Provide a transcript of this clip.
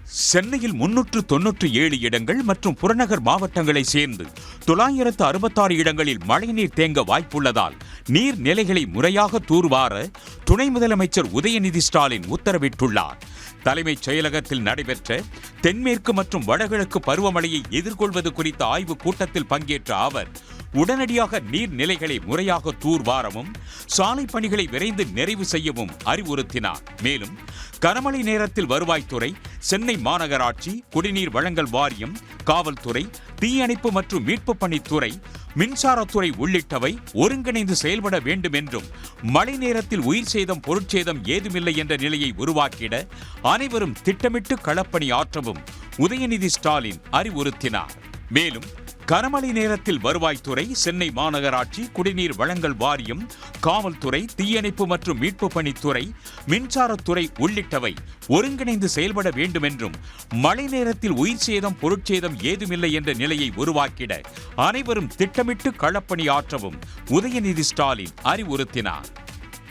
சென்னையில் 397 இடங்கள் மற்றும் புறநகர் மாவட்டங்களை சேர்ந்து 966 இடங்களில் மழைநீர் தேங்க வாய்ப்புள்ளதால் நீர்நிலைகளை முறையாக தூர்வார துணை முதலமைச்சர் உதயநிதி ஸ்டாலின் உத்தரவிட்டுள்ளார். தலைமைச் செயலகத்தில் நடைபெற்ற தென்மேற்கு மற்றும் வடகிழக்கு பருவமழையை எதிர்கொள்வது குறித்த ஆய்வுக் கூட்டத்தில் பங்கேற்ற அவர் உடனடியாக நீர்நிலைகளை முறையாக தூர்வாரவும் சாலை பணிகளை விரைந்து நிறைவு செய்யவும் அறிவுறுத்தினார். மேலும் கனமழை நேரத்தில் வருவாய்த்துறை, சென்னை மாநகராட்சி, குடிநீர் வழங்கல் வாரியம், காவல்துறை, தீயணைப்பு மற்றும் மீட்புப் பணித்துறை, மின்சாரத்துறை உள்ளிட்டவை ஒருங்கிணைந்து செயல்பட வேண்டும் என்றும் மழை நேரத்தில் உயிர் சேதம் பொருட்சேதம் ஏதுமில்லை என்ற நிலையை உருவாக்கிட அனைவரும் திட்டமிட்டு களப்பணி ஆற்றவும் உதயநிதி ஸ்டாலின் அறிவுறுத்தினார். மேலும் கனமழை நேரத்தில் வருவாய்த்துறை, சென்னை மாநகராட்சி, குடிநீர் வழங்கல் வாரியம், காவல்துறை, தீயணைப்பு மற்றும் மீட்பு பணித்துறை, மின்சாரத்துறை உள்ளிட்டவை ஒருங்கிணைந்து செயல்பட வேண்டும் என்றும் மழை நேரத்தில் உயிர் சேதம் பொருட்சேதம் ஏதுமில்லை என்ற நிலையை உருவாக்கிட அனைவரும் திட்டமிட்டு களப்பணி ஆற்றவும் உதயநிதி ஸ்டாலின் அறிவுறுத்தினார்.